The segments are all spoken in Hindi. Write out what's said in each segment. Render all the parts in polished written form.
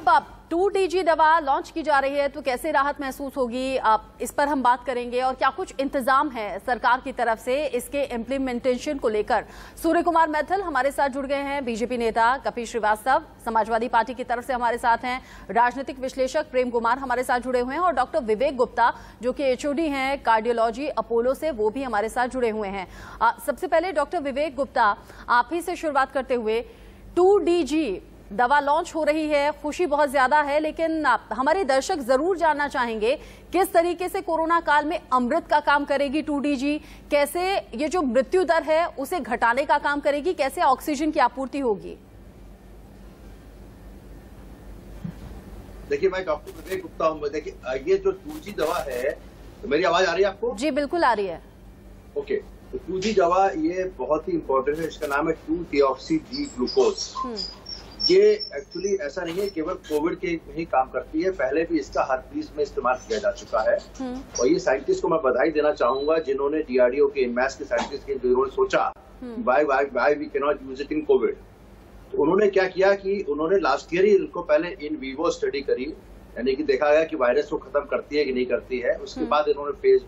अब 2DG दवा लॉन्च की जा रही है तो कैसे राहत महसूस होगी, आप इस पर हम बात करेंगे। और क्या कुछ इंतजाम है सरकार की तरफ से इसके इम्प्लीमेंटेशन को लेकर। सूर्य कुमार मैथिल हमारे साथ जुड़ गए हैं, बीजेपी नेता कपिल श्रीवास्तव समाजवादी पार्टी की तरफ से हमारे साथ हैं, राजनीतिक विश्लेषक प्रेम कुमार हमारे साथ जुड़े हुए हैं और डॉक्टर विवेक गुप्ता जो कि HOD हैं कार्डियोलॉजी अपोलो से, वो भी हमारे साथ जुड़े हुए हैं। सबसे पहले डॉक्टर विवेक गुप्ता, आप ही से शुरुआत करते हुए, 2DG दवा लॉन्च हो रही है, खुशी बहुत ज्यादा है, लेकिन हमारे दर्शक जरूर जानना चाहेंगे किस तरीके से कोरोना काल में अमृत का काम करेगी 2DG, कैसे ये जो मृत्यु दर है उसे घटाने का काम करेगी, कैसे ऑक्सीजन की आपूर्ति होगी। देखिए, मैं डॉक्टर विवेक गुप्ता हूँ। देखिए, ये जो 2G दवा है, तो मेरी आवाज आ रही है आपको? जी बिल्कुल आ रही है। ओके, तो 2G दवा ये बहुत ही इंपॉर्टेंट है। इसका नाम है 2-deoxy-D-ग्लूकोज। ये एक्चुअली ऐसा नहीं है केवल कोविड के ही काम करती है, पहले भी इसका हर्पीस में इस्तेमाल किया जा चुका है। और ये साइंटिस्ट को मैं बधाई देना चाहूंगा जिन्होंने DRDO के इनमैस के साइंटिस्ट के जिन्होंने सोचा why we can not use it in Covid. तो उन्होंने क्या किया कि उन्होंने लास्ट ईयर ही इनको पहले इन वीवो स्टडी करी, यानी कि देखा गया कि वायरस को खत्म करती है कि नहीं करती है। उसके बाद इन्होंने फेज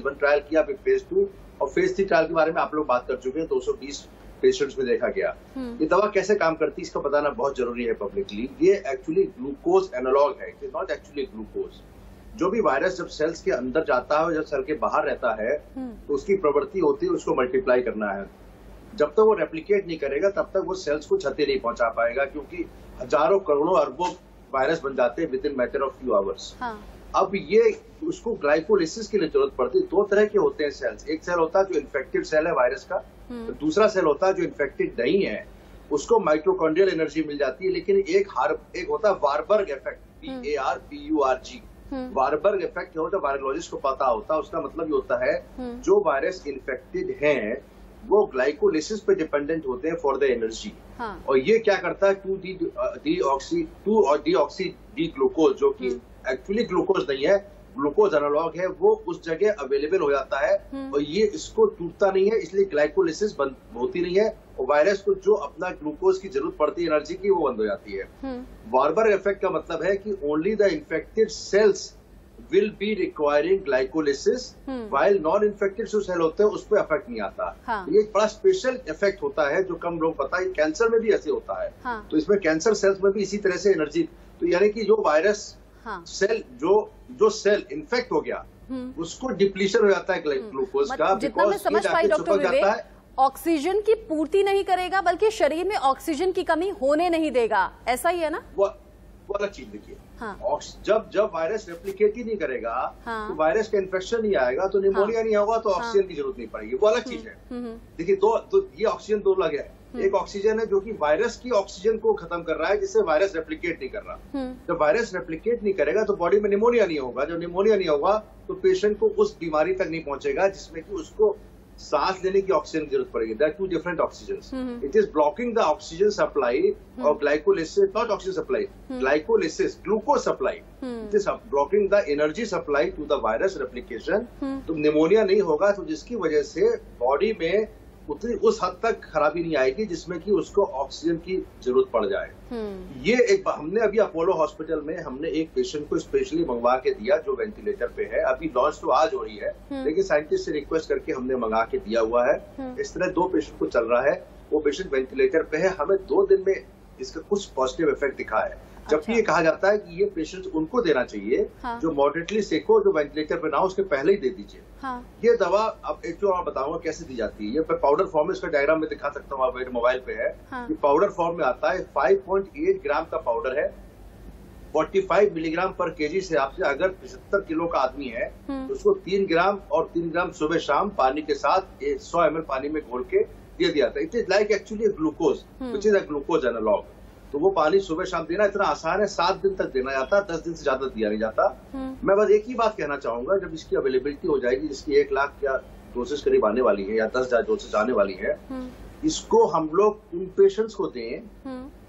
1 ट्रायल किया, फिर फेज 2 और फेज 3 ट्रायल के बारे में आप लोग बात कर चुके हैं। 220 पेशेंट्स में देखा गया। ये दवा कैसे काम करती है इसका बताना बहुत जरूरी है पब्लिकली। ये एक्चुअली ग्लूकोज एनालॉग है, it is not actually glucose. जो भी वायरस जब सेल्स के अंदर जाता है और जब सेल के बाहर रहता है तो उसकी प्रवृत्ति होती है उसको मल्टीप्लाई करना है। जब तक वो रेप्लिकेट नहीं करेगा तब तक वो सेल्स को क्षति नहीं पहुंचा पाएगा, क्योंकि हजारों करोड़ों अरबों वायरस बन जाते हैं with in matter of few hours. अब ये उसको ग्लाइकोलिसिस के लिए जरूरत पड़ती है। दो तरह के होते हैं सेल्स, एक सेल होता है जो इन्फेक्टेड सेल है वायरस का, तो दूसरा सेल होता है जो इन्फेक्टेड नहीं है, उसको माइटोकॉन्ड्रियल एनर्जी मिल जाती है। लेकिन एक होता है Warburg effect, VARBURG। Warburg effect होता है, वायरोलॉजिस्ट को पता होता है। उसका मतलब ये होता है जो वायरस इन्फेक्टेड है वो ग्लाइकोलिसिस पे डिपेंडेंट होते हैं फॉर द एनर्जी। और ये क्या करता है 2-deoxy-D-ग्लूकोज, जो कि एक्चुअली ग्लूकोज नहीं है, ग्लूकोज एनालॉग है, वो उस जगह अवेलेबल हो जाता है और ये इसको टूटता नहीं है, इसलिए ग्लाइकोलिसिस बंद होती नहीं है और वायरस को जो अपना ग्लूकोज की जरूरत पड़ती है एनर्जी की वो बंद हो जाती है। वारबर्ग इफेक्ट का मतलब है कि only the infected cells will be requiring glycolysis, while non infected जो सेल होते हैं उस पर इफेक्ट नहीं आता। ये एक बड़ा स्पेशल इफेक्ट होता है जो कम लोग पता है। कैंसर में भी ऐसे होता है। तो इसमें कैंसर सेल्स में भी इसी तरह से एनर्जी, तो यानी कि जो वायरस सेल जो सेल इन्फेक्ट हो गया उसको डिप्लीशन हो जाता है ग्लूकोज का। जितना मैं समझ पाई डॉक्टर विवेक, ऑक्सीजन की पूर्ति नहीं करेगा बल्कि शरीर में ऑक्सीजन की कमी होने नहीं देगा, ऐसा ही है ना? वो अलग चीज। देखिए, जब वायरस रेप्लिकेट ही नहीं करेगा तो वायरस का इन्फेक्शन नहीं आएगा, तो निमोनिया नहीं होगा, तो ऑक्सीजन की जरूरत नहीं पड़ेगी, वो अलग चीज है। देखिए, ये ऑक्सीजन दो अलग है। एक ऑक्सीजन है जो कि वायरस की ऑक्सीजन को खत्म कर रहा है, जिससे वायरस रेप्लिकेट नहीं कर रहा। जब वायरस रेप्लिकेट नहीं करेगा तो बॉडी में निमोनिया नहीं होगा। जब निमोनिया नहीं होगा तो पेशेंट को उस बीमारी तक नहीं पहुंचेगा जिसमें कि उसको सांस लेने की ऑक्सीजन की जरूरत पड़ेगी। That 2 different oxygen. It is blocking the oxygen supply और glycolysis, not oxygen supply, glycolysis, glucose supply. It is blocking the energy supply to the virus replication. तो निमोनिया नहीं होगा, तो जिसकी वजह से बॉडी में उतनी उस हद तक खराबी नहीं आएगी जिसमें कि उसको ऑक्सीजन की जरूरत पड़ जाए। ये एक हमने अभी अपोलो हॉस्पिटल में हमने एक पेशेंट को स्पेशली मंगवा के दिया जो वेंटिलेटर पे है। अभी लॉन्च तो आज हो रही है, लेकिन साइंटिस्ट से रिक्वेस्ट करके हमने मंगा के दिया हुआ है। इस तरह 2 पेशेंट को चल रहा है, वो पेशेंट वेंटिलेटर पे है। हमें 2 दिन में इसका कुछ पॉजिटिव इफेक्ट दिखा है। जबकि ये कहा जाता है कि ये पेशेंट्स उनको देना चाहिए जो मॉडरेटली सिक हो, जो वेंटिलेटर पे ना हो, उसके पहले ही दे दीजिए। ये दवा अब एक जो आप बताऊंगा कैसे दी जाती है। ये पाउडर फॉर्म में, इसका डायग्राम में दिखा सकता हूँ, आप मेरे मोबाइल पे है। ये पाउडर फॉर्म में आता है, 5.8 ग्राम का पाउडर है। 45 मिलीग्राम पर केजी से आपसे अगर 75 किलो का आदमी है तो उसको 3 ग्राम और 3 ग्राम सुबह शाम पानी के साथ 100 ml पानी में घोल के दे दिया जाता है। It is like actually glucose which is a glucose analog. तो वो पानी सुबह शाम देना इतना आसान है, 7 दिन तक देना जाता है, 10 दिन से ज्यादा दिया नहीं जाता। मैं बस एक ही बात कहना चाहूंगा, जब इसकी अवेलेबिलिटी हो जाएगी, जिसकी 1 लाख या डोसेस करीब आने वाली है या 10,000 डोसेस आने वाली है, इसको हम लोग उन पेशेंट्स को दें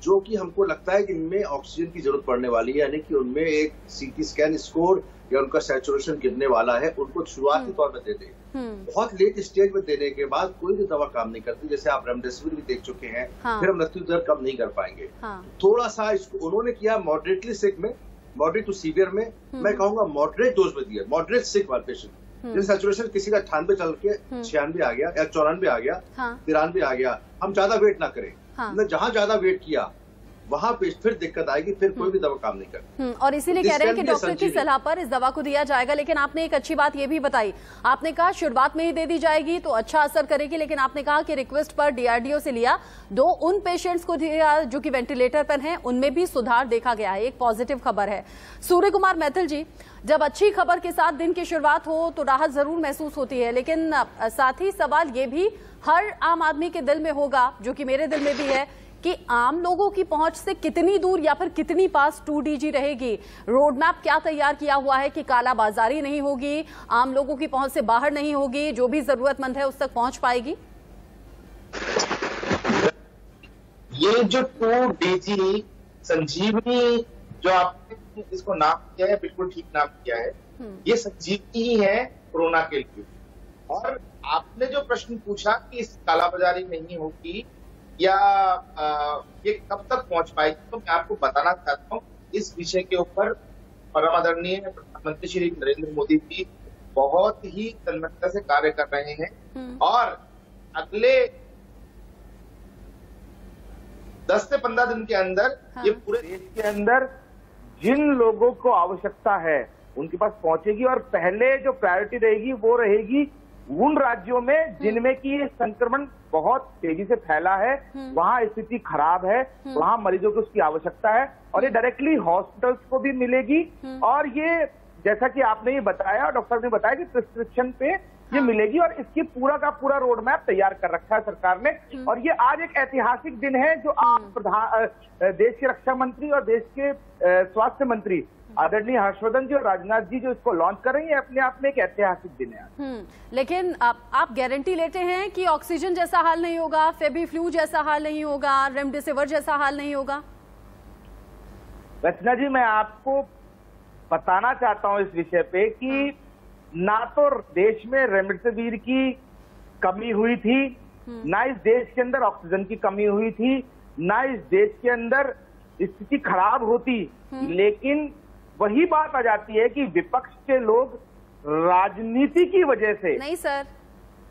जो कि हमको लगता है कि इनमें ऑक्सीजन की जरूरत पड़ने वाली है, यानी कि उनमें एक CT स्कैन स्कोर या उनका सैचुरेशन गिरने वाला है, उनको शुरुआती तौर पर दे दें। बहुत लेट स्टेज में देने के बाद कोई भी दवा काम नहीं करती। जैसे आप रेमडेसिविर भी देख चुके हैं, फिर हम मृत्यु दर कम नहीं कर पाएंगे। थोड़ा सा इसको उन्होंने किया मॉडरेटली सिक में, मॉडरेट टू सीवियर में, मैं कहूंगा मॉडरेट डोज में दिया, मॉडरेट सिक वाले पेशेंट जिन सैचुरेशन किसी का 98 चल के 96 आ गया या 94 आ गया, 93 आ गया, हम ज्यादा वेट ना करें। जहां ज्यादा वेट किया वहां पे फिर दिक्कत आएगी, फिर कोई भी दवा काम नहीं करती। और इसीलिए कह रहे हैं कि डॉक्टर की सलाह पर इस दवा को दिया जाएगा। लेकिन आपने एक अच्छी बात ये भी बताई, आपने कहा शुरुआत में ही दे दी जाएगी तो अच्छा असर करेगी, लेकिन आपने कहा कि रिक्वेस्ट पर डीआरडीओ से लिया, दो उन पेशेंट्स को दिया जो कि वेंटिलेटर पर हैं, उनमें भी सुधार देखा गया है, एक पॉजिटिव खबर है। सूर्य कुमार मैथिल जी, जब अच्छी खबर के साथ दिन की शुरुआत हो तो राहत जरूर महसूस होती है, लेकिन साथ ही सवाल ये भी हर आम आदमी के दिल में होगा, जो कि मेरे दिल में भी है, कि आम लोगों की पहुंच से कितनी दूर या फिर कितनी पास 2DG रहेगी। रोड मैप क्या तैयार किया हुआ है कि कालाबाजारी नहीं होगी, आम लोगों की पहुंच से बाहर नहीं होगी, जो भी जरूरतमंद है उस तक पहुंच पाएगी? ये जो 2DG संजीवनी जो आपने इसको नाम किया है, बिल्कुल ठीक नाम किया है। ये संजीवनी ही है कोरोना के लिए। और आपने जो प्रश्न पूछा कि इस कालाबाजारी नहीं होगी या ये कब तक पहुंच पाएगी, तो मैं आपको बताना चाहता हूँ इस विषय के ऊपर परम आदरणीय प्रधानमंत्री श्री नरेंद्र मोदी जी बहुत ही तन्मयता से कार्य कर रहे हैं। और अगले 10 से 15 दिन के अंदर ये पूरे देश के अंदर जिन लोगों को आवश्यकता है उनके पास पहुंचेगी। और पहले जो प्रायोरिटी रहेगी वो रहेगी उन राज्यों में जिनमें की ये संक्रमण बहुत तेजी से फैला है, वहां स्थिति खराब है, वहां मरीजों को उसकी आवश्यकता है, और ये डायरेक्टली हॉस्पिटल्स को भी मिलेगी। और ये जैसा कि आपने ये बताया, डॉक्टर ने बताया कि प्रिस्क्रिप्शन पे ये मिलेगी, और इसकी पूरा का पूरा रोड मैप तैयार कर रखा है सरकार ने। और ये आज एक ऐतिहासिक दिन है जो आप देश के रक्षा मंत्री और देश के स्वास्थ्य मंत्री आदरणीय हर्षवर्धन जी और राजनाथ जी जो इसको लॉन्च कर रही है, अपने आप में एक ऐतिहासिक दिन है। लेकिन आप गारंटी लेते हैं कि ऑक्सीजन जैसा हाल नहीं होगा, फेबीफ्लू जैसा हाल नहीं होगा, रेमडेसिविर जैसा हाल नहीं होगा? रचना जी, मैं आपको बताना चाहता हूं इस विषय पे कि ना तो देश में रेमडेसिविर की कमी हुई थी, ना इस देश के अंदर ऑक्सीजन की कमी हुई थी, ना इस देश के अंदर स्थिति खराब होती। लेकिन वही बात आ जाती है कि विपक्ष के लोग राजनीति की वजह से नहीं सर,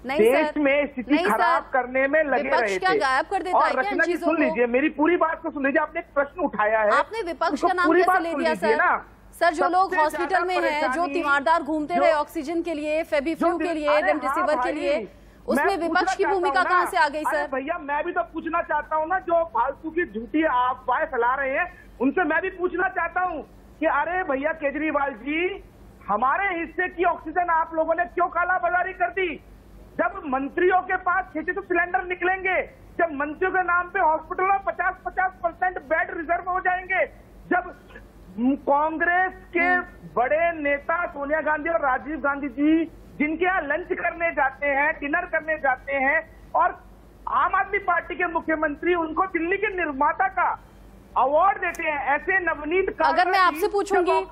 नहीं देश सर, में स्थिति खराब करने में लगे रहे थे। गायब कर देता और रचना जी सुन लीजिए, मेरी पूरी बात को सुन लीजिए। आपने एक प्रश्न उठाया है, आपने विपक्ष का नाम कैसे ले दिया सर? सर, जो लोग हॉस्पिटल में हैं, जो तीमारदार घूमते रहे ऑक्सीजन के लिए, फेबीफ्लू के लिए, रेमडेसिविर के लिए, उसमें विपक्ष की भूमिका कहां से आ गई सर? भैया, मैं भी तो पूछना चाहता हूँ ना, जो फालतू की झूठी अफवाहें फैला रहे हैं उनसे मैं भी पूछना चाहता हूँ कि अरे भैया केजरीवाल जी, हमारे हिस्से की ऑक्सीजन आप लोगों ने क्यों कालाबाजारी कर दी? जब मंत्रियों के पास 600 सिलेंडर निकलेंगे, जब मंत्रियों के नाम पे हॉस्पिटल में 50% बेड रिजर्व हो जाएंगे, जब कांग्रेस के बड़े नेता सोनिया गांधी और राजीव गांधी जी जिनके यहाँ लंच करने जाते हैं, डिनर करने जाते हैं, और आम आदमी पार्टी के मुख्यमंत्री उनको दिल्ली के निर्माता का अवार्ड देते हैं, ऐसे नवनीत। अगर मैं आपसे पूछूंगी,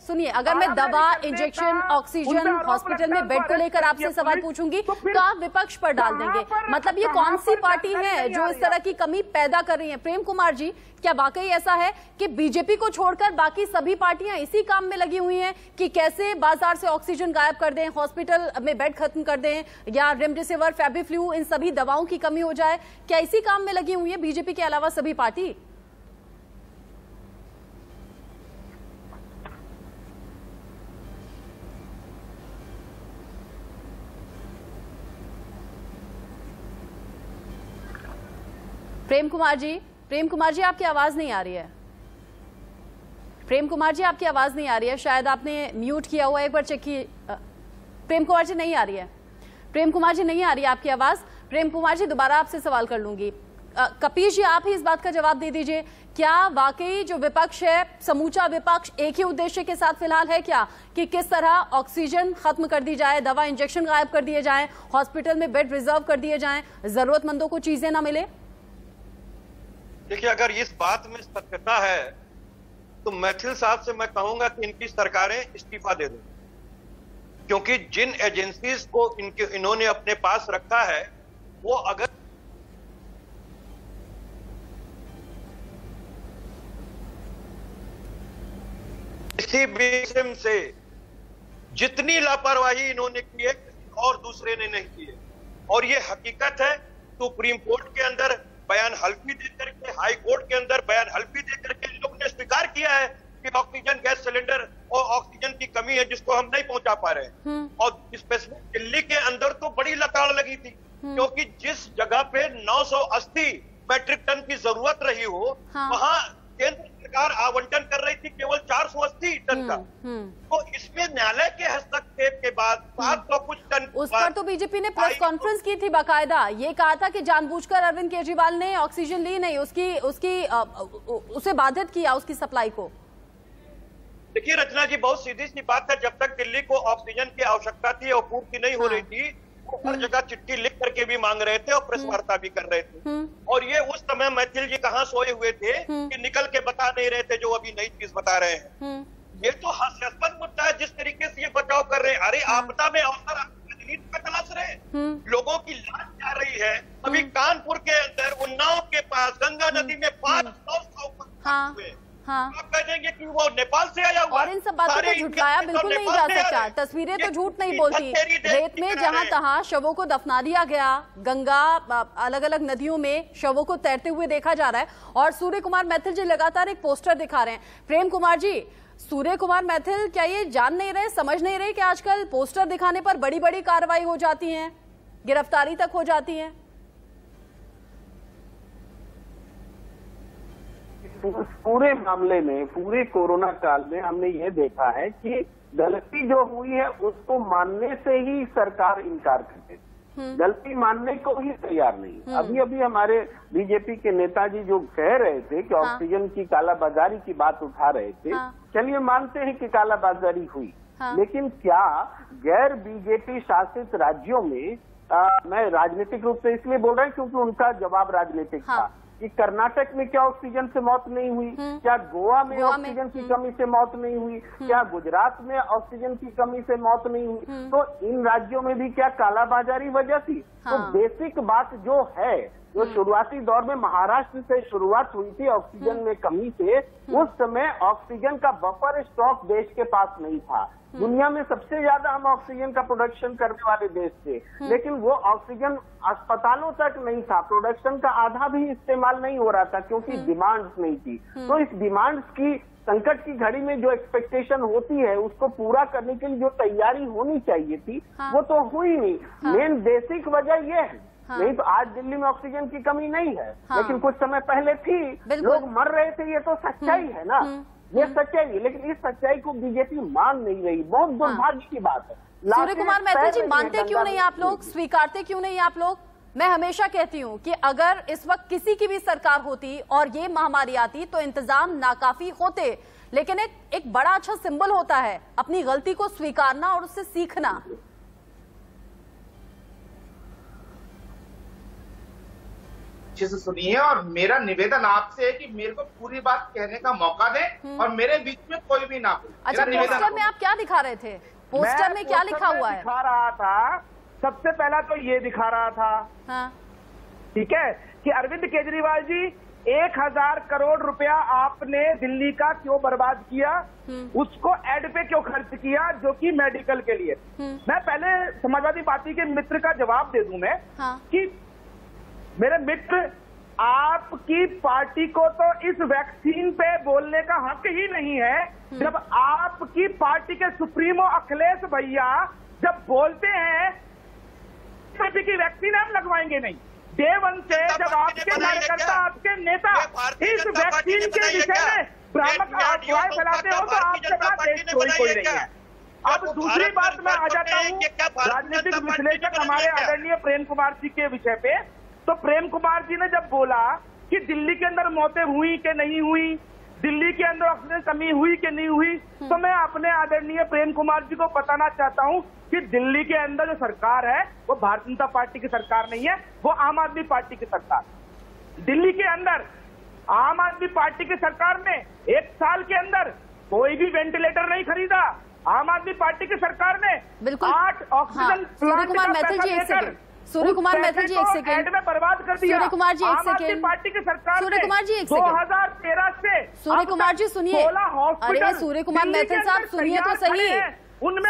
सुनिए, अगर मैं दवा, इंजेक्शन, ऑक्सीजन, हॉस्पिटल में बेड को लेकर आपसे सवाल पूछूंगी तो आप विपक्ष पर डाल देंगे। मतलब ये कौन सी पार्टी है जो इस तरह की कमी पैदा कर रही है? प्रेम कुमार जी, क्या वाकई ऐसा है कि बीजेपी को छोड़कर बाकी सभी पार्टियां इसी काम में लगी हुई हैं कि कैसे बाजार से ऑक्सीजन गायब कर दें, हॉस्पिटल में बेड खत्म कर दें, या रेमडेसिविर, फेबीफ्लू, इन सभी दवाओं की कमी हो जाए? क्या इसी काम में लगी हुई है बीजेपी के अलावा सभी पार्टी? प्रेम कुमार जी, आपकी आवाज नहीं आ रही है। प्रेम कुमार जी, आपकी आवाज नहीं आ रही है, शायद आपने म्यूट किया हुआ है, एक बार चेक कीजिए। प्रेम कुमार जी, नहीं आ रही है। प्रेम कुमार जी, नहीं आ रही है आपकी आवाज। प्रेम कुमार जी, दोबारा आपसे सवाल कर लूंगी। कपीश जी, आप ही इस बात का जवाब दे दीजिए, क्या वाकई जो विपक्ष है, समूचा विपक्ष एक ही उद्देश्य के साथ फिलहाल है क्या कि किस तरह ऑक्सीजन खत्म कर दी जाए, दवा, इंजेक्शन गायब कर दिए जाएं, हॉस्पिटल में बेड रिजर्व कर दिए जाएं, जरूरतमंदों को चीजें ना मिले? देखिए, अगर इस बात में सत्यता है तो मैथिल साहब से मैं कहूंगा कि इनकी सरकारें इस्तीफा दे दें, क्योंकि जिन एजेंसीज को इन्होंने अपने पास रखा है वो अगर किसी भी किस्म से जितनी लापरवाही इन्होंने की है और दूसरे ने नहीं की है, और ये हकीकत है। सुप्रीम कोर्ट के अंदर बयान हल्फी देकर के, हाई कोर्ट के अंदर बयान हल्फी देकर के इन लोगों ने स्वीकार किया है कि ऑक्सीजन गैस सिलेंडर और ऑक्सीजन की कमी है जिसको हम नहीं पहुंचा पा रहे हैं। और स्पेशली दिल्ली के अंदर तो बड़ी लताड़ लगी थी, क्योंकि जिस जगह पे 980 मैट्रिक टन की जरूरत रही हो, वहां केंद्र सरकार आवंटन कर रही थी केवल 480 टन का। तो इसमें न्यायालय के हस्तक्षेप के बाद 700 कुछ टन उस पर तो बीजेपी ने प्रेस कॉन्फ्रेंस की थी, बाकायदा ये कहा था कि जानबूझकर अरविंद केजरीवाल ने ऑक्सीजन ली नहीं, उसे बाधित किया उसकी सप्लाई को। देखिए रचना जी, बहुत सीधी सी बात है, जब तक दिल्ली को ऑक्सीजन की आवश्यकता थी और पूर्ति नहीं हो रही थी, वो हर जगह चिट्ठी लिख करके भी मांग रहे थे और प्रेस वार्ता भी कर रहे थे। और ये उस समय मैथिल जी कहाँ सोए हुए थे कि निकल के बता नहीं रहे थे जो अभी नई चीज बता रहे हैं। ये तो हास्यास्पद मुद्दा है जिस तरीके से ये बचाव कर रहे हैं। अरे आपदा में अवसर राजनीति में तलाश रहे हैं, लोगों की लाश जा रही है। अभी कानपुर के अंदर उन्नाव के पास गंगा नदी में 500 हुए। आप कह देंगे कि वो नेपाल से आया हुआ, और इन सब बातों को झुटलाया बिल्कुल नहीं जा सकता। तस्वीरें तो झूठ नहीं बोलती। रेत में जहां तहां शवों को दफना दिया गया, गंगा अलग अलग नदियों में शवों को तैरते हुए देखा जा रहा है। और सूर्य कुमार मैथिल जी लगातार एक पोस्टर दिखा रहे हैं। प्रेम कुमार जी, सूर्य कुमार मैथिल क्या ये जान नहीं रहे, समझ नहीं रहे कि आजकल पोस्टर दिखाने पर बड़ी बड़ी कार्रवाई हो जाती है, गिरफ्तारी तक हो जाती है? पूरे मामले में, पूरे कोरोना काल में हमने ये देखा है कि गलती जो हुई है उसको मानने से ही सरकार इनकार करते थे, गलती मानने को ही तैयार नहीं। अभी अभी हमारे बीजेपी के नेताजी जो कह रहे थे कि ऑक्सीजन की कालाबाजारी की बात उठा रहे थे, चलिए मानते हैं कि कालाबाजारी हुई, लेकिन क्या गैर बीजेपी शासित राज्यों में, मैं राजनीतिक रूप से इसलिए बोल रहा हूँ क्योंकि उनका जवाब राजनीतिक था, कि कर्नाटक में क्या ऑक्सीजन से मौत नहीं हुई, क्या गोवा में ऑक्सीजन की कमी से मौत नहीं हुई, क्या गुजरात में ऑक्सीजन की कमी से मौत नहीं हुई, तो इन राज्यों में भी क्या कालाबाजारी वजह थी? तो बेसिक बात जो है, जो शुरुआती दौर में महाराष्ट्र से शुरुआत हुई थी ऑक्सीजन में कमी से, उस समय ऑक्सीजन का बफर स्टॉक देश के पास नहीं था। दुनिया में सबसे ज्यादा हम ऑक्सीजन का प्रोडक्शन करने वाले देश थे, लेकिन वो ऑक्सीजन अस्पतालों तक नहीं था, प्रोडक्शन का आधा भी इस्तेमाल नहीं हो रहा था क्योंकि डिमांड्स नहीं थी। तो इस डिमांड्स की, संकट की घड़ी में जो एक्सपेक्टेशन होती है उसको पूरा करने के लिए जो तैयारी होनी चाहिए थी, वो तो हुई नहीं। मेन बेसिक वजह ये है, नहीं तो आज दिल्ली में ऑक्सीजन की कमी नहीं है, लेकिन कुछ समय पहले थी, लोग मर रहे थे, ये तो सच्चाई है ना, ये सच्चाई है। लेकिन इस सच्चाई को बीजेपी मान नहीं रही, बहुत दुर्भाग्य की बात है। सूर्य कुमार मैथिल जी, मानते क्यों नहीं आप लोग, स्वीकारते क्यों नहीं आप लोग? मैं हमेशा कहती हूं कि अगर इस वक्त किसी की भी सरकार होती और ये महामारी आती तो इंतजाम नाकाफी होते, लेकिन एक बड़ा अच्छा सिंबल होता है अपनी गलती को स्वीकारना और उससे सीखना। अच्छे से सुनिए, और मेरा निवेदन आपसे है कि मेरे को पूरी बात कहने का मौका दें और मेरे बीच में कोई भी ना बोले। अच्छा, पोस्टर में आप क्या दिखा रहे थे? पोस्टर में क्या लिखा हुआ है? दिखा रहा था, सबसे पहला तो ये दिखा रहा था, ठीक है, कि अरविंद केजरीवाल जी 1000 करोड़ रुपया आपने दिल्ली का क्यों बर्बाद किया, उसको एड पे क्यों खर्च किया, जो कि मेडिकल के लिए। मैं पहले समाजवादी पार्टी के मित्र का जवाब दे दूं मैं, कि मेरे मित्र, आपकी पार्टी को तो इस वैक्सीन पे बोलने का हक ही नहीं है, जब आपकी पार्टी के सुप्रीमो अखिलेश भैया जब बोलते हैं की वैक्सीन हम लगवाएंगे नहीं, डे 1 से जब आपके कार्यकर्ता, आपके नेता इस वैक्सीन के विषय में भ्रामक अफवाहें फैलाते हो तो आपके पास देश कोई नहीं है। अब दूसरी बात मैं आ जाता हूँ राजनीतिक विश्लेषक हमारे आदरणीय प्रेम कुमार जी के विषय पे। तो प्रेम कुमार जी ने जब बोला कि दिल्ली के अंदर मौतें हुई कि नहीं हुई, दिल्ली के अंदर ऑक्सीजन कमी हुई कि नहीं हुई, तो मैं अपने आदरणीय प्रेम कुमार जी को बताना चाहता हूं कि दिल्ली के अंदर जो सरकार है वो भारतीय जनता पार्टी की सरकार नहीं है, वो आम आदमी पार्टी की सरकार। दिल्ली के अंदर आम आदमी पार्टी की सरकार ने 1 साल के अंदर कोई भी वेंटिलेटर नहीं खरीदा। आम आदमी पार्टी की सरकार ने 8 ऑक्सीजन प्लांट का पैसा लेकर सूर्य कुमार मैथिल जी एक सेकंड में बर्बाद कर दिया। सूर्य कुमार जी एक आम आदमी सेकंड पार्टी की सरकार सूर्य कुमार जी एक 2013 से सूर्य कुमार जी सुनिए। अरे सूर्य कुमार मैथिल साहब सुनिए तो सही,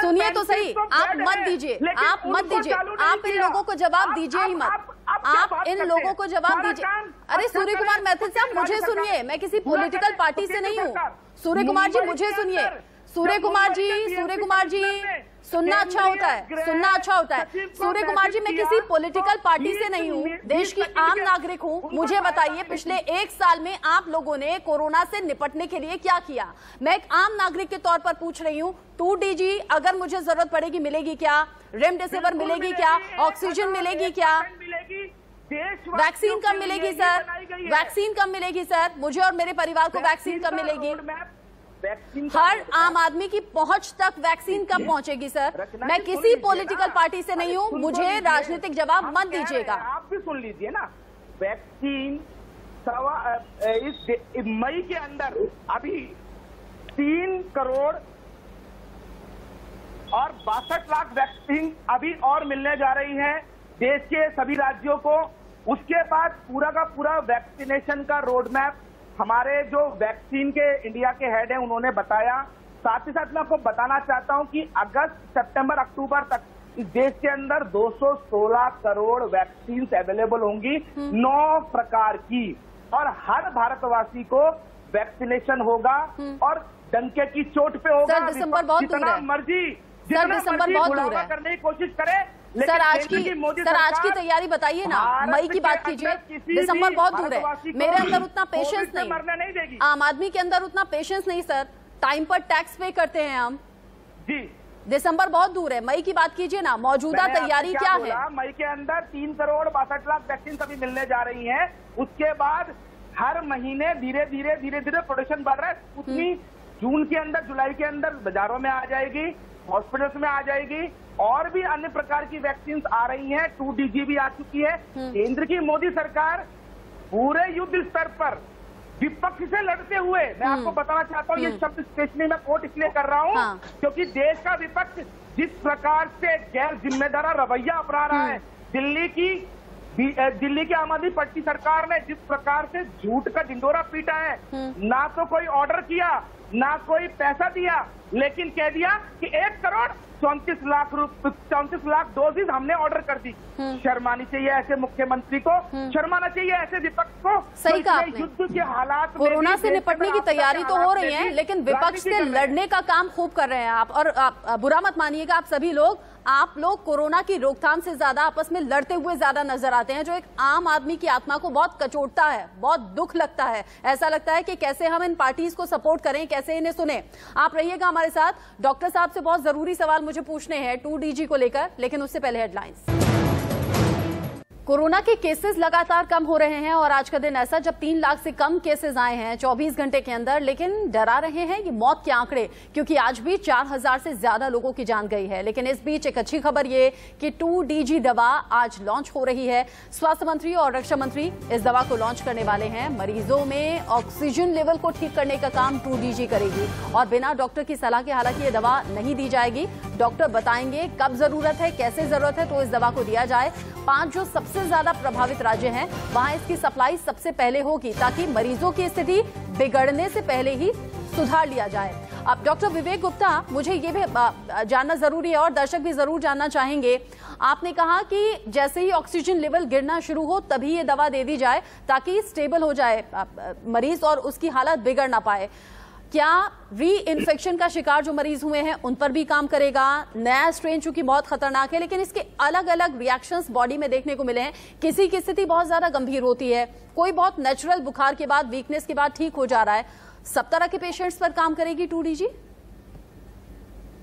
सुनिए तो सही। आप मत दीजिए, आप मत दीजिए, आप इन लोगों को जवाब दीजिए ही मत, आप इन लोगों को जवाब दीजिए। अरे सूर्य कुमार मैथिल साहब मुझे सुनिए, मैं किसी पॉलिटिकल पार्टी से नहीं हूँ। सूर्य कुमार जी मुझे सुनिए, सूर्य कुमार जी सुनना अच्छा होता है, सुनना अच्छा होता है। सूर्य कुमार जी मैं किसी पॉलिटिकल पार्टी से नहीं हूँ, देश की आम नागरिक हूँ। मुझे बताइए पिछले 1 साल में आप लोगों ने कोरोना से निपटने के लिए क्या किया? मैं एक आम नागरिक के तौर पर पूछ रही हूँ। 2DG अगर मुझे जरूरत पड़ेगी मिलेगी क्या? रेमडेसिविर मिलेगी क्या? ऑक्सीजन मिलेगी क्या? वैक्सीन कब मिलेगी सर? वैक्सीन कब मिलेगी सर? मुझे और मेरे परिवार को वैक्सीन कब मिलेगी? हर आम आदमी की पहुंच तक वैक्सीन कब पहुंचेगी सर? मैं किसी पॉलिटिकल पार्टी से नहीं हूं, मुझे राजनीतिक जवाब मत दीजिएगा। आप भी सुन लीजिए ना, वैक्सीन इस मई के अंदर अभी 3 करोड़ और 62 लाख वैक्सीन अभी और मिलने जा रही है देश के सभी राज्यों को। उसके बाद पूरा का पूरा वैक्सीनेशन का रोड मैप हमारे जो वैक्सीन के इंडिया के हेड हैं उन्होंने बताया। साथ ही साथ मैं आपको बताना चाहता हूं कि अगस्त, सितंबर, अक्टूबर तक इस देश के अंदर 216 करोड़ वैक्सीन अवेलेबल होंगी 9 प्रकार की, और हर भारतवासी को वैक्सीनेशन होगा और डंके की चोट पे होगा। दिसंबर बहुत दूर है, दिसंबर बहुत दूर है, करने की कोशिश करे। सर आज की तैयारी बताइए ना, मई की बात कीजिए, दिसंबर बहुत दूर है। मेरे अंदर उतना पेशेंस नहीं, आम आदमी के अंदर उतना पेशेंस नहीं सर। टाइम पर टैक्स पे करते हैं हम जी। दिसंबर बहुत दूर है, मई की बात कीजिए ना, मौजूदा तैयारी क्या है? मई के अंदर 3 करोड़ 62 लाख वैक्सीन अभी मिलने जा रही है। उसके बाद हर महीने धीरे धीरे प्रोडक्शन बढ़ रहा है। उतनी जून के अंदर, जुलाई के अंदर बाजारों में आ जाएगी, हॉस्पिटल्स में आ जाएगी, और भी अन्य प्रकार की वैक्सीन आ रही हैं। 2DG भी आ चुकी है। केंद्र की मोदी सरकार पूरे युद्ध स्तर पर विपक्ष से लड़ते हुए, मैं आपको बताना चाहता हूँ, ये शब्द स्पेशली मैं कोट इसलिए कर रहा हूँ क्योंकि देश का विपक्ष जिस प्रकार से गैर जिम्मेदार रवैया अपना रहा है, दिल्ली की आम आदमी पार्टी सरकार ने जिस प्रकार से झूठ का ढिंडोरा पीटा है, ना तो कोई ऑर्डर किया, ना कोई पैसा दिया, लेकिन कह दिया कि 1 करोड़ 34 लाख डोजेज हमने ऑर्डर कर दी। शर्मानी चाहिए ऐसे मुख्यमंत्री को, शर्माना चाहिए ऐसे विपक्ष को। सही कहा आपने। युद्ध के हालात, कोरोना से निपटने की तैयारी तो हो रही है, लेकिन विपक्ष से लड़ने का काम खूब कर रहे हैं आप। और बुरा मत मानिएगा आप सभी लोग, आप लोग कोरोना की रोकथाम से ज्यादा आपस में लड़ते हुए ज्यादा नजर आते हैं, जो एक आम आदमी की आत्मा को बहुत कचोटता है, बहुत दुख लगता है। ऐसा लगता है कि कैसे हम इन पार्टीज को सपोर्ट करें, कैसे इन्हें सुने। आप रहिएगा हमारे साथ। डॉक्टर साहब से बहुत जरूरी सवाल मुझे पूछने हैं 2DG को लेकर, लेकिन उससे पहले हेडलाइंस। कोरोना के केसेस लगातार कम हो रहे हैं और आज का दिन ऐसा जब 3 लाख से कम केसेस आए हैं 24 घंटे के अंदर, लेकिन डरा रहे हैं ये मौत के आंकड़े, क्योंकि आज भी 4000 से ज्यादा लोगों की जान गई है। लेकिन इस बीच एक अच्छी खबर ये कि 2DG दवा आज लॉन्च हो रही है। स्वास्थ्य मंत्री और रक्षा मंत्री इस दवा को लॉन्च करने वाले हैं। मरीजों में ऑक्सीजन लेवल को ठीक करने का काम 2DG करेगी और बिना डॉक्टर की सलाह के हालांकि ये दवा नहीं दी जाएगी। डॉक्टर बताएंगे कब जरूरत है, कैसे जरूरत है तो इस दवा को दिया जाए। 5 जो सबसे ज्यादा प्रभावित राज्य हैं वहां इसकी सप्लाई सबसे पहले होगी, ताकि मरीजों की स्थिति बिगड़ने से पहले ही सुधार लिया जाए। अब डॉक्टर विवेक गुप्ता, मुझे ये भी जानना जरूरी है और दर्शक भी जरूर जानना चाहेंगे, आपने कहा कि जैसे ही ऑक्सीजन लेवल गिरना शुरू हो तभी ये दवा दे दी जाए ताकि स्टेबल हो जाए मरीज और उसकी हालत बिगड़ ना पाए। क्या री इन्फेक्शन का शिकार जो मरीज हुए हैं उन पर भी काम करेगा? नया स्ट्रेन चूंकि बहुत खतरनाक है, लेकिन इसके अलग अलग रिएक्शंस बॉडी में देखने को मिले हैं। किसी की स्थिति बहुत ज्यादा गंभीर होती है, कोई बहुत नेचुरल बुखार के बाद, वीकनेस के बाद ठीक हो जा रहा है। सब तरह के पेशेंट्स पर काम करेगी 2DG?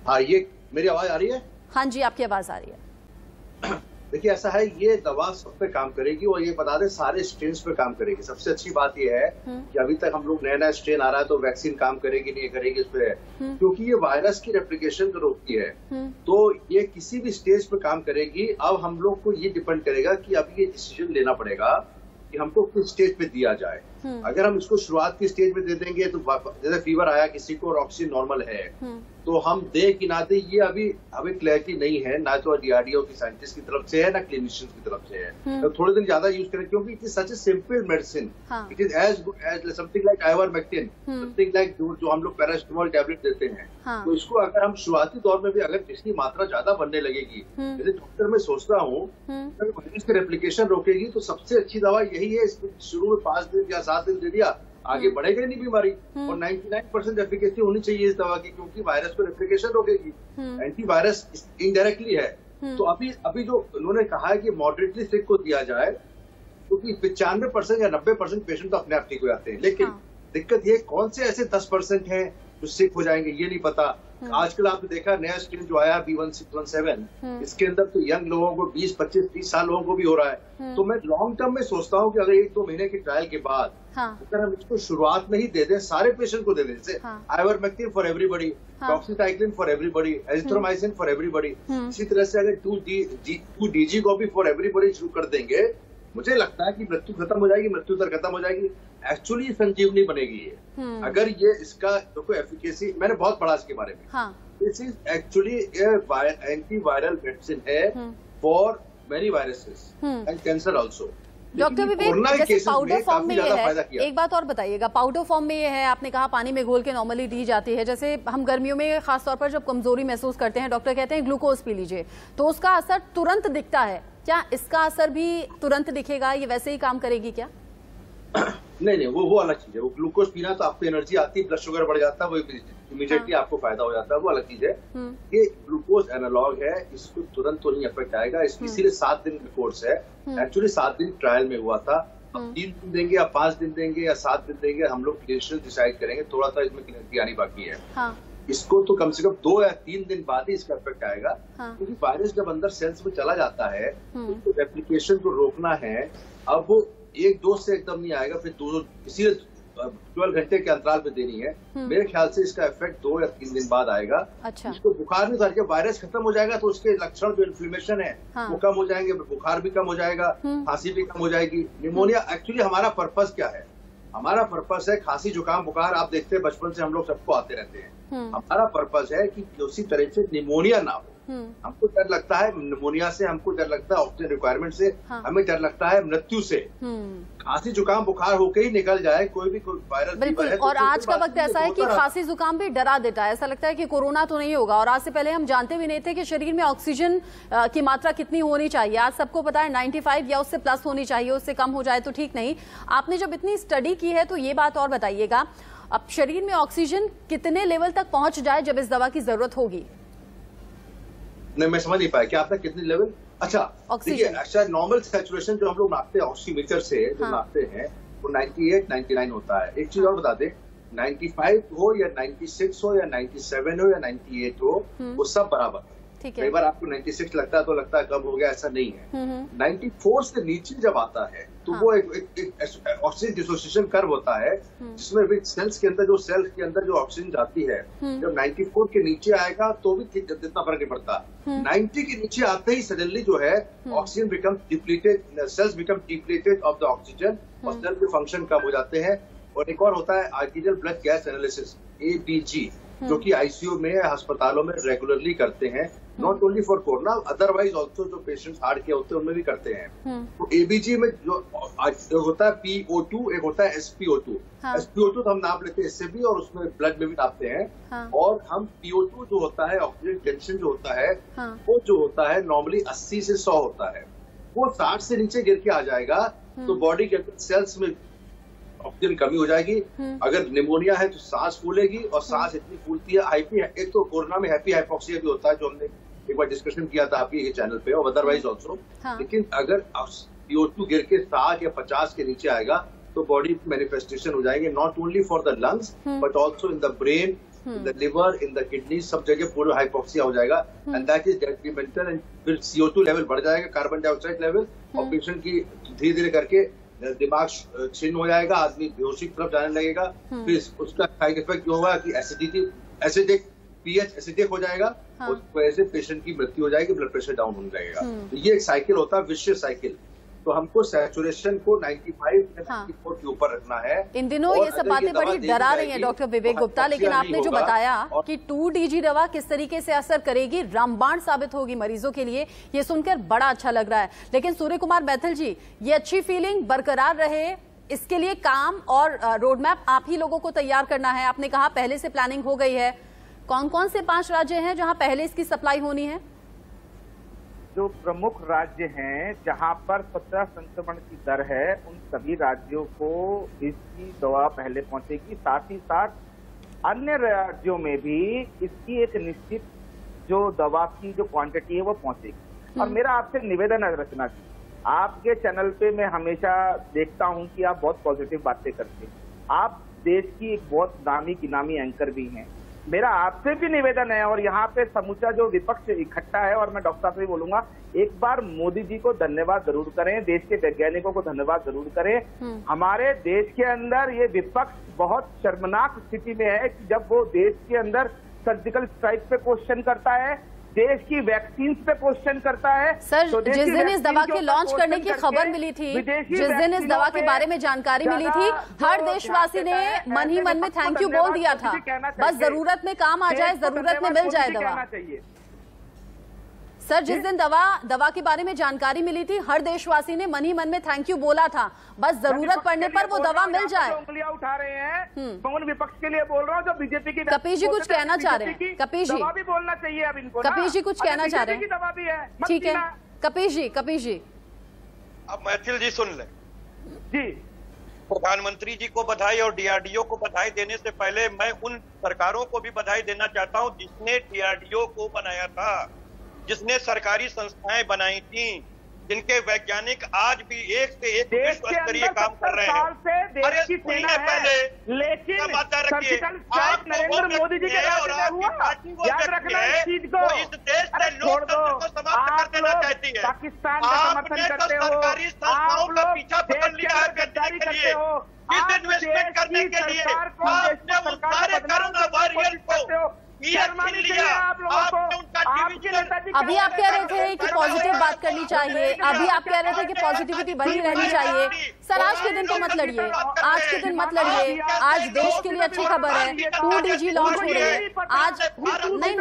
हाँ, ये मेरी आवाज आ रही है? हाँ जी, आपकी आवाज आ रही है। देखिए ऐसा है, ये दवा सब पे काम करेगी और ये बता दें सारे स्ट्रेन पे काम करेगी। सबसे अच्छी बात ये है कि अभी तक हम लोग नया स्ट्रेन आ रहा है तो वैक्सीन काम करेगी नहीं करेगी इस पे, क्योंकि ये वायरस की रेप्लिकेशन को रोकती है, तो ये किसी भी स्टेज पे काम करेगी। अब हम लोग को ये डिपेंड करेगा कि अभी ये डिसीजन लेना पड़ेगा कि हमको किस स्टेज पे दिया जाए। अगर हम इसको शुरुआत की स्टेज में दे देंगे तो जैसे फीवर आया किसी को और ऑक्सीजन नॉर्मल है, तो हम दे कि ना दे ये अभी हमें क्लैरिटी नहीं है, ना तो DRDO की साइंटिस्ट की तरफ से है ना क्लिनिशियंस की तरफ से है। तो थोड़े दिन ज्यादा यूज करें क्योंकि it is such a simple medicine, it is as good as something like ivermectin, something like जो हम लोग पैरासिटामोल टैबलेट देते हैं। तो इसको अगर हम शुरुआती दौर में भी अगर इसकी मात्रा ज्यादा बनने लगेगी, जैसे डॉक्टर मैं सोचता हूँ अगर वायरस की रेप्लिकेशन रोकेगी तो सबसे अच्छी दवा यही है। इसको शुरू में 5 दिन या 7 दिन दे दिया, आगे बढ़ेगा ही नहीं बीमारी, और 99% एफिकेसी होनी चाहिए इस दवा की, क्योंकि वायरस को रेप्लिकेशन रोकेगी। एंटीवायरस इनडायरेक्टली है। तो अभी जो उन्होंने कहा है कि मॉडरेटली सिक को दिया जाए, क्योंकि 95% या 90% पेशेंट तो अपने आप ठीक हो जाते हैं, लेकिन दिक्कत ये कौन से ऐसे 10% हैं जो सिक हो जाएंगे ये नहीं पता। आजकल आपने देखा नया स्ट्रेन जो आया B1617, इसके अंदर तो यंग लोगों को 20, 25, 30 साल लोगों को भी हो रहा है। तो मैं लॉन्ग टर्म में सोचता हूँ कि अगर 1-2 महीने के ट्रायल के बाद अगर हम इसको शुरुआत में ही दे दें, सारे पेशेंट को दे दें, जैसे ivermectin for everybody, doxycycline for everybody, azithromycin for everybody, इसी तरह से अगर 2DG को भी फॉर एवरीबडी शुरू कर देंगे, मुझे लगता है कि मृत्यु खत्म हो जाएगी, मृत्यु दर खत्म हो जाएगी। एक्चुअली संजीवनी बनेगी ये। अगर ये इसका देखो एफिकेसी मैंने बहुत पढ़ा इसके बारे में, this is actually antiviral medicine है for many viruses and cancer also. Doctor Vivek, जैसे पाउडर फॉर्म में ये है, एक बात और बताइएगा, पाउडर फॉर्म में ये है, आपने कहा पानी में घोल के नॉर्मली दी जाती है। जैसे हम गर्मियों में खासतौर पर जब कमजोरी महसूस करते हैं, डॉक्टर कहते हैं ग्लूकोज पी लीजिए, तो उसका असर तुरंत दिखता है। क्या इसका असर भी तुरंत दिखेगा, ये वैसे ही काम करेगी क्या? नहीं, वो अलग चीज है। वो ग्लूकोज पीना तो आपको एनर्जी आती है, ब्लड शुगर बढ़ जाता है, वो इमीडिएटली आपको फायदा हो जाता है, वो अलग चीज है। ये ग्लूकोज एनालॉग है, इसको तुरंत तो नहीं अफेक्ट आएगा, इसीलिए 7 दिन का कोर्स है। एक्चुअली 7 दिन ट्रायल में हुआ था, अब 3 दिन देंगे या 5 दिन देंगे या 7 दिन देंगे, हम लोग क्लिनिशियन डिसाइड करेंगे। थोड़ा सा इसमें क्लियरिटी आनी बाकी है। इसको तो कम से कम 2 या 3 दिन बाद ही इसका इफेक्ट आएगा, क्योंकि वायरस जब अंदर सेल्स में चला जाता है तो रेप्लिकेशन को रोकना है। अब वो 1 डोज से एकदम नहीं आएगा, फिर 2 इसीलिए 12 घंटे के अंतराल पे देनी है। मेरे ख्याल से इसका इफेक्ट 2 या 3 दिन बाद आएगा। अच्छा। इसको बुखार नहीं था, जब वायरस खत्म हो जाएगा तो उसके लक्षण जो इन्फ्लेमेशन है वो कम हो जाएंगे, बुखार भी कम हो जाएगा, खांसी भी कम हो जाएगी। निमोनिया एक्चुअली हमारा पर्पस क्या है? हमारा पर्पस है खांसी जुकाम बुखार, आप देखते हैं बचपन से हम लोग सबको आते रहते हैं। हमारा पर्पस है कि किसी तरह से निमोनिया ना हो। हमको डर लगता है निमोनिया से, हमको डर लगता है ऑक्सीजन रिक्वायरमेंट से, हमें डर लगता है मृत्यु से। खांसी जुकाम बुखार होके ही निकल जाए, कोई भी वायरल बिल्कुल। और आज का वक्त ऐसा है कि खांसी जुकाम भी डरा देता है, ऐसा लगता है कि कोरोना तो नहीं होगा। और आज से पहले हम जानते भी नहीं थे कि शरीर में ऑक्सीजन की मात्रा कितनी होनी चाहिए। आज सबको पता है 95 या उससे प्लस होनी चाहिए, उससे कम हो जाए तो ठीक नहीं। आपने जब इतनी स्टडी की है तो ये बात और बताइएगा, अब शरीर में ऑक्सीजन कितने लेवल तक पहुंच जाए जब इस दवा की जरूरत होगी? नहीं, मैं समझ नहीं पाया क्या आपका कितने लेवल? अच्छा, देखिए अच्छा नॉर्मल सैचुरेशन जो हम लोग नापते हैं ऑक्सीमीटर से जो नापते हैं वो 98, 99 होता है। एक चीज और बता दें, 95 हो या 96 हो या 97 हो या 98 हो, वो सब बराबर है। कई बार आपको 96 लगता है तो लगता है कम हो गया, ऐसा नहीं है। 94 से नीचे जब आता है तो वो एक ऑक्सीजन डिसोसिएशन कर्व होता है, जिसमें सेल्स के अंदर जो ऑक्सीजन जाती है, जब 94 के नीचे आएगा तो भी जितना फर्क नहीं पड़ता। 90 के नीचे आते ही सडनली जो है oxygen become depleted, sales become depleted of the oxygen और सेल के फंक्शन कम हो जाते हैं। और एक और होता है आर्टिरियल ब्लड गैस एनालिसिस, ABG, जो कि आईसीयू में अस्पतालों में रेगुलरली करते हैं, not only for corona, otherwise also जो पेशेंट्स हार्ट के होते हैं उनमें भी करते हैं। तो ABG में जो होता है PO2, एक होता है SPO2। SPO2 तो हम नाप लेते हैं इससे भी, और उसमें ब्लड में भी नापते हैं। और हम PO2 जो होता है, ऑक्सीजन टेंशन जो होता है, वो जो होता है नॉर्मली 80 से 100 होता है। वो 60 से नीचे गिर के आ जाएगा तो बॉडी के अंदर सेल्स में ऑक्सीजन कमी हो जाएगी। अगर निमोनिया है तो सांस फूलेगी, और सांस इतनी फूलती है, एक तो कोरोना में हैप्पी हाइपोक्सिया भी होता है, जो हमने एक बार डिस्कशन किया था आपके चैनल पे, और अदरवाइज ऑल्सो। लेकिन अगर PO2 गिर के 60 या 50 के नीचे आएगा तो बॉडी मैनिफेस्टेशन हो जाएंगे, not only for the lungs but also in the brain, in the liver, in the kidney, सब जगह पूरा हाइपोक्सिया हो जाएगा। And that is detrimental. And फिर CO2 लेवल बढ़ जाएगा, कार्बन डाइऑक्साइड लेवल, और पेशेंट की धीरे धीरे करके दिमाग छिन्न हो जाएगा, आदमी बेहोशी की तरफ जाने लगेगा। फिर उसका साइड इफेक्ट जो होगा कि pH एसिडिक हो जाएगा, उस वजह से पेशेंट की मृत्यु हो जाएगी, ब्लड प्रेशर डाउन हो जाएगा। तो ये एक साइकिल होता है, विशियस साइकिल। तो हमको सैचुरेशन को 95 या 94 के ऊपर रखना है। इन दिनों ये सब बातें बड़ी डरा रही हैं डॉक्टर विवेक गुप्ता, लेकिन आपने जो बताया कि 2DG दवा किस तरीके से असर करेगी, रामबाण साबित होगी मरीजों के लिए, ये सुनकर बड़ा अच्छा लग रहा है। लेकिन सूर्य कुमार मैथिल जी, ये अच्छी फीलिंग बरकरार रहे, इसके लिए काम और रोड मैप आप ही लोगों को तैयार करना है। आपने कहा पहले से प्लानिंग हो गई है। कौन कौन से 5 राज्य हैं जहां पहले इसकी सप्लाई होनी है? जो प्रमुख राज्य हैं जहां पर 50 संक्रमण की दर है, उन सभी राज्यों को इसकी दवा पहले पहुंचेगी। साथ ही साथ अन्य राज्यों में भी इसकी एक निश्चित जो दवा की जो क्वांटिटी है वो पहुंचेगी। और मेरा आपसे निवेदन है रचना जी, आपके चैनल पे मैं हमेशा देखता हूं कि आप बहुत पॉजिटिव बातें करते हैं, आप देश की एक बहुत नामी गिनामी एंकर भी हैं। मेरा आपसे भी निवेदन है और यहाँ पे समूचा जो विपक्ष इकट्ठा है, और मैं डॉक्टर साहब से भी बोलूंगा, एक बार मोदी जी को धन्यवाद जरूर करें, देश के वैज्ञानिकों को धन्यवाद जरूर करें। हमारे देश के अंदर ये विपक्ष बहुत शर्मनाक स्थिति में है कि जब वो देश के अंदर सर्जिकल स्ट्राइक पे क्वेश्चन करता है, देश की वैक्सीन पे क्वेश्चन करता है। सर, तो जिस दिन इस दवा के लॉन्च करने की खबर मिली थी, जिस दिन इस दवा के बारे में जानकारी मिली थी, हर देशवासी ने मन ही मन में थैंक यू बोल दिया था। बस जरूरत में काम आ जाए, जरूरत में मिल जाए दवा। सर, जिस दिन दवा के बारे में जानकारी मिली थी, हर देशवासी ने मन ही मन में थैंक यू बोला था, बस जरूरत पड़ने पर वो दवा मिल जाए। उंगलियां उठा रहे हैं, कौन विपक्ष के लिए बोल रहा हूँ, जो बीजेपी की। कपीश जी कुछ कहना चाह रहे हैं? कपीश जी, दवा भी बोलना चाहिए अब इनको। कपीश जी कुछ कहना चाह रहे हैं? दवा भी है, ठीक है। कपीश जी अब मैथिल जी सुन ले जी। प्रधानमंत्री जी को बधाई और डीआरडीओ को बधाई देने से पहले मैं उन सरकारों को भी बधाई देना चाहता हूं जिसने डीआरडीओ को बनाया था, जिसने सरकारी संस्थाएं बनाई थी, जिनके वैज्ञानिक आज भी एक से एक विश्व स्तरीय काम कर रहे हैं। अरे सुनिए पहले, लेकिन रखिए, आप नरेंद्र मोदी जी के और आपकी पार्टी वो व्यक्ति है तो इस देश से लोकतंत्र को समाप्त कर देना चाहती है। पाकिस्तान का समर्थन करते हो, सरकारी संस्थाओं का पीछा पकड़ लिया है गद्दारी के लिए, किस इन्वेस्टमेंट करने के लिए आपने उस सारे कोरोना वॉरियर को अभी आप कह रहे थे कि पॉजिटिव बात करनी चाहिए, अभी आप कह रहे थे कि पॉजिटिविटी बनी रहनी चाहिए। सर, आज के दिन तो मत लड़िए, आज के दिन मत लड़िए। आज देश के लिए अच्छी खबर है, 2DG लॉन्च हो रही है आज। नहीं,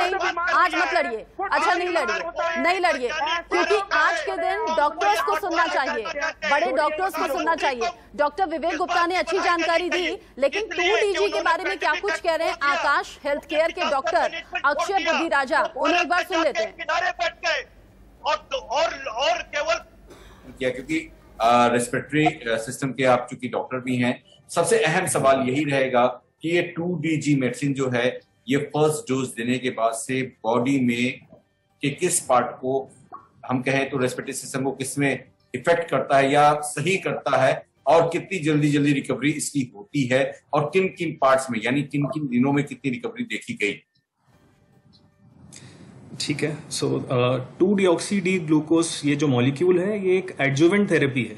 आज मत लड़िए। अच्छा, नहीं लड़िए, क्योंकि आज के दिन डॉक्टर्स को सुनना चाहिए, बड़े डॉक्टर्स को सुनना चाहिए। डॉक्टर विवेक गुप्ता ने अच्छी जानकारी दी, लेकिन 2DG के बारे में क्या कुछ कह रहे हैं आकाश हेल्थ केयर के डॉक्टर अक्षय बुद्धि राजा, उन्हें एक बार सुन लेते हैं। और केवल किया, क्योंकि रेस्पिरेटरी सिस्टम के आप चूंकि डॉक्टर भी हैं, सबसे अहम सवाल यही रहेगा कि ये 2DG मेडिसिन जो है, ये फर्स्ट डोज देने के बाद से बॉडी में के किस पार्ट को, हम कहें तो रेस्पिरेटरी सिस्टम को किसमें इफेक्ट करता है या सही करता है, और कितनी जल्दी रिकवरी इसकी होती है, और किन किन पार्ट्स में, यानी किन किन दिनों में कितनी रिकवरी देखी गई। ठीक है। सो 2-deoxy-D ग्लूकोज ये जो मॉलिक्यूल है, ये एक एडजुवेंट थेरेपी है।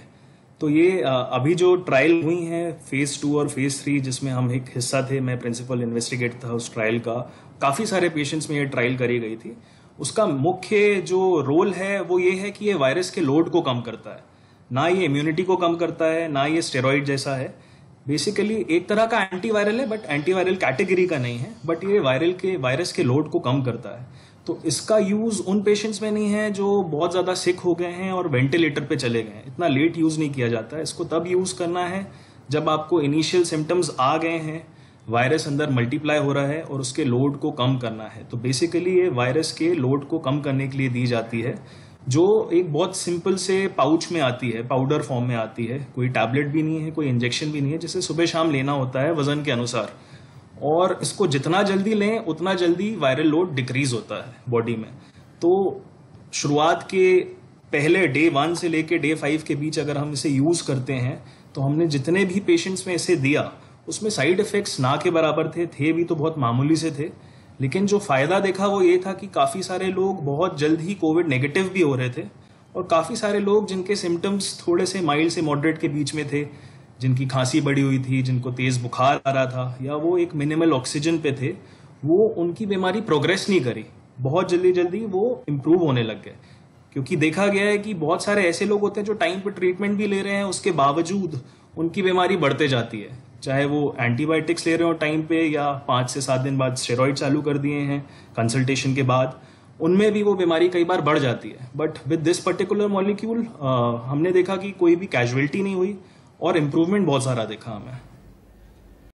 तो ये अभी जो ट्रायल हुई हैं फेज 2 और फेज 3, जिसमें हम एक हिस्सा थे, मैं प्रिंसिपल इन्वेस्टिगेटर था उस ट्रायल का, काफी सारे पेशेंट्स में ये ट्रायल करी गई थी। उसका मुख्य जो रोल है वो ये है कि ये वायरस के लोड को कम करता है, ना ये इम्यूनिटी को कम करता है, ना ये स्टेरॉइड जैसा है। बेसिकली एक तरह का एंटीवायरल है, बट एंटीवायरल कैटेगरी का नहीं है, बट ये वायरस के लोड को कम करता है। तो इसका यूज उन पेशेंट्स में नहीं है जो बहुत ज्यादा सिक हो गए हैं और वेंटिलेटर पे चले गए हैं। इतना लेट यूज नहीं किया जाता है। इसको तब यूज करना है जब आपको इनिशियल सिम्टम्स आ गए हैं, वायरस अंदर मल्टीप्लाई हो रहा है और उसके लोड को कम करना है। तो बेसिकली ये वायरस के लोड को कम करने के लिए दी जाती है, जो एक बहुत सिंपल से पाउच में आती है, पाउडर फॉर्म में आती है। कोई टैबलेट भी नहीं है, कोई इंजेक्शन भी नहीं है, जिसे सुबह शाम लेना होता है वजन के अनुसार। और इसको जितना जल्दी लें उतना जल्दी वायरल लोड डिक्रीज होता है बॉडी में। तो शुरुआत के पहले डे 1 से लेके डे 5 के बीच अगर हम इसे यूज करते हैं, तो हमने जितने भी पेशेंट्स में इसे दिया उसमें साइड इफेक्ट्स ना के बराबर थे भी तो बहुत मामूली से थे। लेकिन जो फायदा देखा वो ये था कि काफी सारे लोग बहुत जल्द ही कोविड नेगेटिव भी हो रहे थे, और काफी सारे लोग जिनके सिम्टम्स थोड़े से माइल्ड से मॉडरेट के बीच में थे, जिनकी खांसी बढ़ी हुई थी, जिनको तेज बुखार आ रहा था, या वो एक मिनिमल ऑक्सीजन पे थे, वो उनकी बीमारी प्रोग्रेस नहीं करी, बहुत जल्दी वो इम्प्रूव होने लग गए। क्योंकि देखा गया है कि बहुत सारे ऐसे लोग होते हैं जो टाइम पे ट्रीटमेंट भी ले रहे हैं, उसके बावजूद उनकी बीमारी बढ़ते जाती है, चाहे वो एंटीबायोटिक्स ले रहे हो टाइम पे या 5 से 7 दिन बाद स्टेरॉइड चालू कर दिए हैं कंसल्टेशन के बाद, उनमें भी वो बीमारी कई बार बढ़ जाती है। But with this particular molecule हमने देखा कि कोई भी कैजुअलिटी नहीं हुई और इम्प्रूवमेंट बहुत सारा देखा हमें।